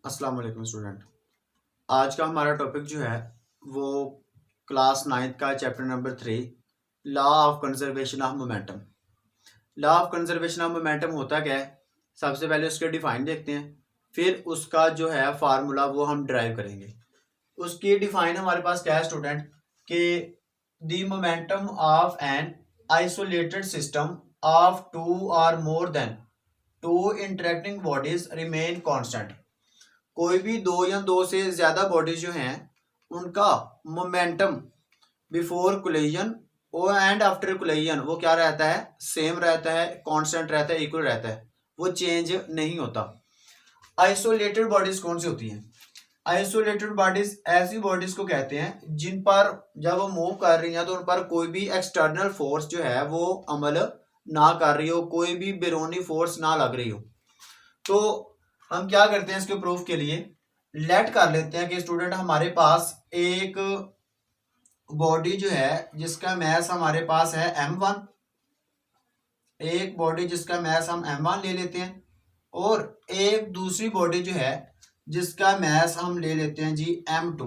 अस्सलाम वालेकुम स्टूडेंट। आज का हमारा टॉपिक जो है वो क्लास 9th का chapter number 3 law of conservation of momentum. Law of conservation of momentum होता क्या है, सबसे पहले उसके डिफाइन देखते हैं, फिर उसका जो है फार्मूला वो हम ड्राइव करेंगे। उसकी डिफाइन हमारे पास क्या है स्टूडेंट कि the momentum of an isolated system of two or more than two interacting bodies remain constant. कोई भी दो या दो से ज्यादा बॉडीज जो हैं उनका मोमेंटम बिफोर कोलिजन और एंड आफ्टर कोलिजन वो क्या रहता है, सेम रहता है, कांस्टेंट रहता है, इक्वल रहता है, वो चेंज नहीं होता। आइसोलेटेड बॉडीज कौन सी होती हैं? आइसोलेटेड बॉडीज ऐसी बॉडीज को कहते हैं जिन पर जब वो मूव कर रही हैं तो उन पर कोई भी एक्सटर्नल फोर्स जो है वो अमल ना कर रही हो, कोई भी बैरूनी फोर्स ना लग रही हो। तो हम क्या करते हैं, इसके प्रूफ के लिए लेट कर लेते हैं कि स्टूडेंट हमारे पास एक बॉडी जो है जिसका मैस हमारे पास है m1, एक बॉडी जिसका मैस हम m1 ले लेते हैं, और एक दूसरी बॉडी जो है जिसका मैस हम ले लेते हैं जी m2।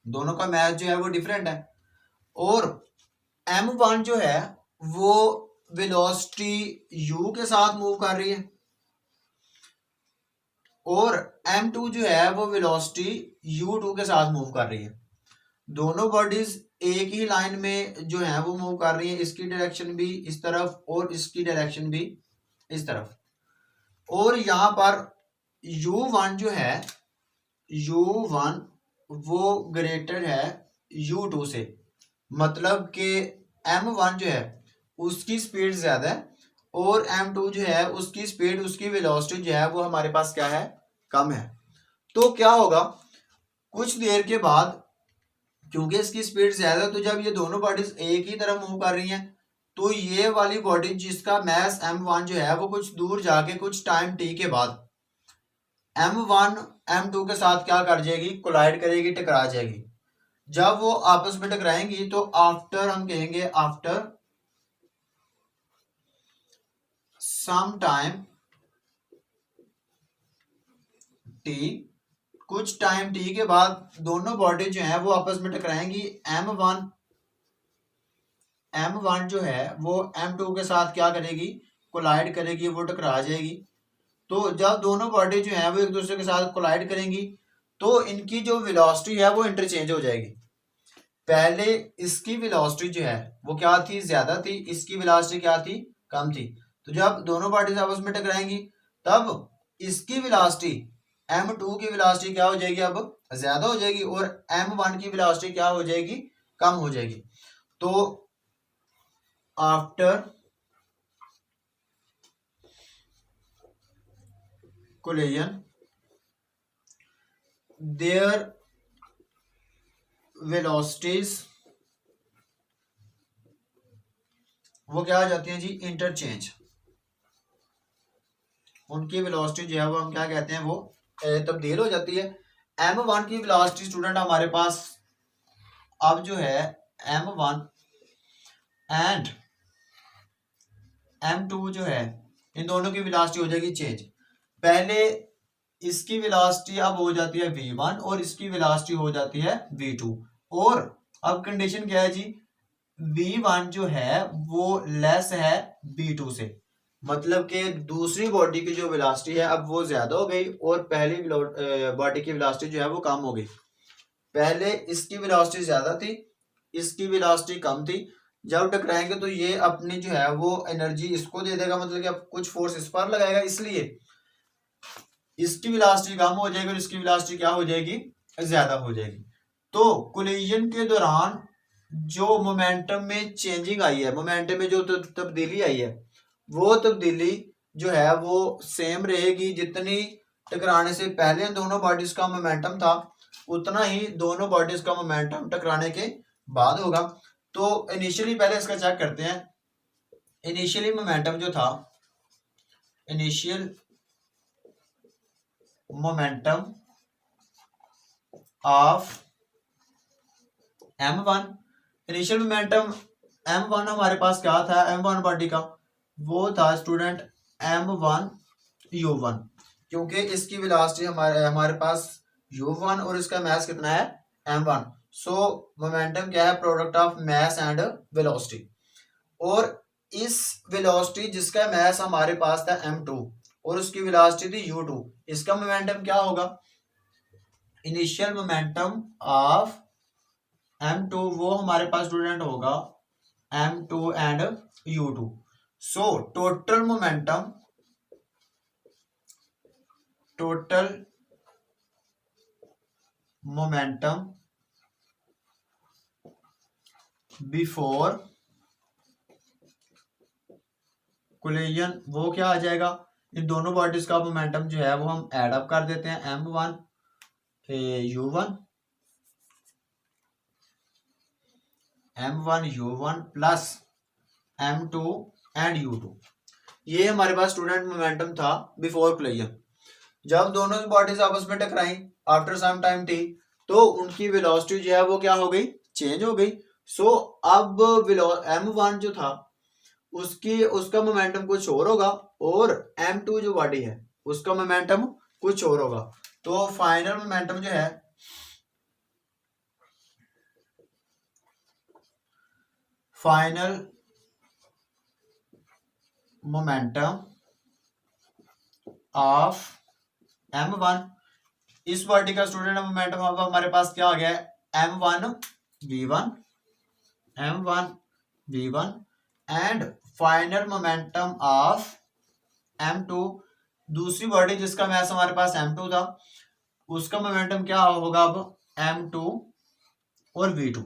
दोनों का मैस जो है वो डिफरेंट है, और m1 जो है वो वेलोसिटी u के साथ मूव कर रही है और m2 जो है वो वेलोसिटी u2 के साथ मूव कर रही है। दोनों बॉडीज एक ही लाइन में जो है वो मूव कर रही है, इसकी डायरेक्शन भी इस तरफ और इसकी डायरेक्शन भी इस तरफ। और यहाँ पर u1 जो है, u1 वो ग्रेटर है u2 से, मतलब कि m1 जो है उसकी स्पीड ज्यादा है और m2 जो है उसकी स्पीड, उसकी वेलोसिटी जो है वो हमारे पास क्या है, कम है। तो क्या होगा, कुछ देर के बाद क्योंकि इसकी स्पीड ज्यादा है तो जब ये दोनों बॉडीज एक ही तरफ मूव कर रही हैं तो ये वाली बॉडी जिसका मैस m1 जो है वो कुछ दूर जाके कुछ टाइम t के बाद m1 m2 के साथ क्या कर जाएगी, कोलाइड करेगी, टकरा जाएगी। जब वो आपस में टकराएंगी तो आफ्टर हम कहेंगे आफ्टर सम टाइम t, कुछ टाइम t के बाद दोनों बॉडी जो है वो आपस में टकराएंगी। m1 जो है वो m2 के साथ क्या करेगी, कोलाइड करेगी, वो टकरा जाएगी। तो जब दोनों बॉडी जो है वो एक दूसरे के साथ कोलाइड करेंगी तो इनकी जो वेलोसिटी है वो इंटरचेंज हो जाएगी। पहले इसकी वेलोसिटी जो है वो क्या थी, ज्यादा थी, इसकी वेलोसिटी क्या थी, कम थी। तो जब दोनों बॉडीज आपस में टकराएंगी तब इसकी वेलोसिटी m2 की वेलोसिटी क्या हो जाएगी, अब ज्यादा हो जाएगी, और m1 की वेलोसिटी क्या हो जाएगी, कम हो जाएगी। तो आफ्टर collision their velocities वो क्या आ जाती हैं जी, इंटरचेंज। उनकी वेलोसिटी जो है वो हम क्या कहते हैं, वो तब्दील हो जाती है। m1 की वेलोसिटी स्टूडेंट हमारे पास अब जो है m1 एंड m2 जो है इन दोनों की वेलोसिटी हो जाएगी चेंज। पहले इसकी वेलोसिटी अब हो जाती है v1 और इसकी वेलोसिटी हो जाती है v2, और अब कंडीशन क्या है जी, v1 जो है वो लेस है v2 से, मतलब कि दूसरी बॉडी की जो वेलोसिटी है अब वो ज्यादा हो गई और पहली बॉडी की वेलोसिटी जो है वो कम हो गई। पहले इसकी वेलोसिटी ज्यादा थी, इसकी वेलोसिटी कम थी। जब टकराएंगे तो ये अपनी जो है वो एनर्जी इसको दे देगा, मतलब कि अब कुछ फोर्स इस पर लगाएगा, इसलिए इसकी वेलोसिटी कम हो जाएगी और इसकी वेलोसिटी क्या हो जाएगी, ज्यादा हो जाएगी। तो कोलिजन के दौरान जो मोमेंटम में चेंजिंग आई है, मोमेंटम में जो तब्दीली आई है, वो तब्दीली जो है वो सेम रहेगी। जितनी टकराने से पहले दोनों बॉडीज का मोमेंटम था उतना ही दोनों बॉडीज का मोमेंटम टकराने के बाद होगा। तो इनिशियली पहले इसका चेक करते हैं। इनिशियली मोमेंटम जो था, initial momentum of m1, initial momentum m1 हमारे पास क्या था, m1 बॉडी का वो था स्टूडेंट m1 u1। क्योंकि इसकी वेलोसिटी हमारे पास u1 और इसका मास कितना है m1। सो मोमेंटम क्या है, product of mass and velocity. और इस वेलोसिटी जिसका मास हमारे पास था m2 और उसकी वेलोसिटी थी u2, इसका मोमेंटम क्या होगा, इनिशियल मोमेंटम ऑफ m2 वो हमारे पास स्टूडेंट होगा m2 and u2। So total momentum before collision वो क्या आ जाएगा, इन दोनों बॉडीज का मोमेंटम जो है वो हम ऐड अप कर देते हैं, m1 u1 plus m2 and u2। ये हमारे पास स्टूडेंट मोमेंटम था बिफोर कोलिजन। जब दोनों बॉडीज आपस में टकराई आफ्टर सम टाइम t, तो उनकी वेलोसिटी जो है वो क्या हो गई, चेंज हो गई। सो अब m1 जो था उसका मोमेंटम कुछ और होगा और m2 जो बॉडी है उसका मोमेंटम कुछ और होगा। तो फाइनल मोमेंटम जो है ऑफ m1, इस बॉडी का स्टूडेंट मोमेंटम अब हमारे पास क्या आ गया है, m1 v1 and final momentum of m2, दूसरी बॉडी जिसका मास हमारे पास m2 था उसका मोमेंटम क्या होगा अब m2 और v2।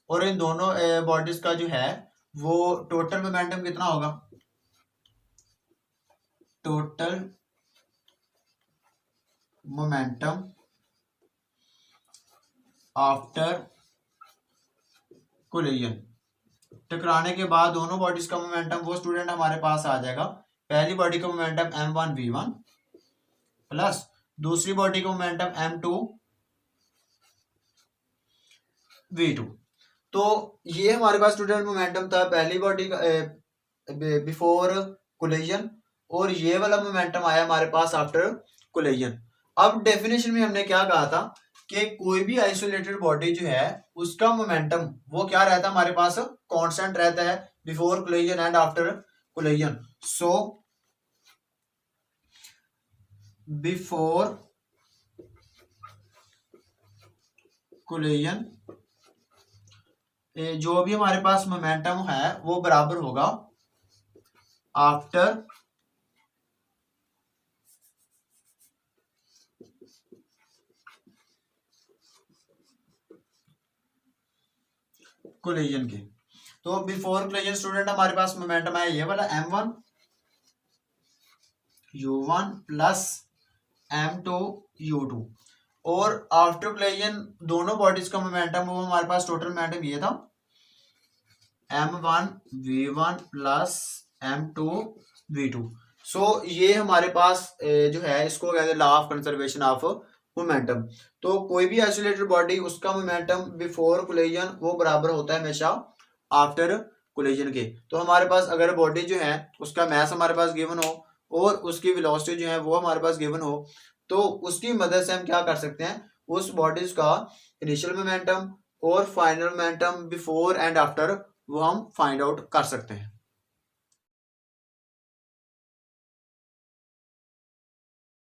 और इन दोनों बॉडीज का जो है वो टोटल मोमेंटम कितना होगा, टोटल मोमेंटम आफ्टर कोलिजन, टकराने के बाद दोनों बॉडीज का मोमेंटम वो स्टूडेंट हमारे पास आ जाएगा, पहली बॉडी का मोमेंटम m1 v1 प्लस दूसरी बॉडी का मोमेंटम m2 v2। तो ये हमारे पास स्टूडेंट मोमेंटम था पहली बॉडी का बिफोर कोलिजन, और ये वाला मोमेंटम आया हमारे पास आफ्टर कोलिजन। अब डेफिनेशन में हमने क्या कहा था कि कोई भी आइसोलेटेड बॉडी जो है उसका मोमेंटम वो क्या रहता है, हमारे पास कांस्टेंट रहता है before collision and after collision. So before collision जो भी हमारे पास मोमेंटम है वो बराबर होगा आफ्टर कोलिजन के। तो बिफोर कोलिजन स्टूडेंट हमारे पास मोमेंटम है ये वाला m1 u1 plus m2 u2, और आफ्टर कोलिजन दोनों बॉडीज का मोमेंटम वो हमारे पास टोटल मोमेंटम ये था m1 v1 plus m2 v2। सो ये हमारे पास जो है इसको कहते हैं law of conservation of momentum. तो कोई भी आइसोलेटेड बॉडी उसका मोमेंटम बिफोर कोलिजन वो बराबर होता है हमेशा आफ्टर कोलिजन के। तो हमारे पास अगर बॉडी जो है उसका मास हमारे पास गिवन हो और उसकी वेलोसिटी जो है वो हमारे पास गिवन हो, तो उसकी मदद से हम क्या कर सकते हैं, उस बॉडीज का इनिशियल मोमेंटम और final momentum before and after वो हम फाइंड आउट कर सकते हैं।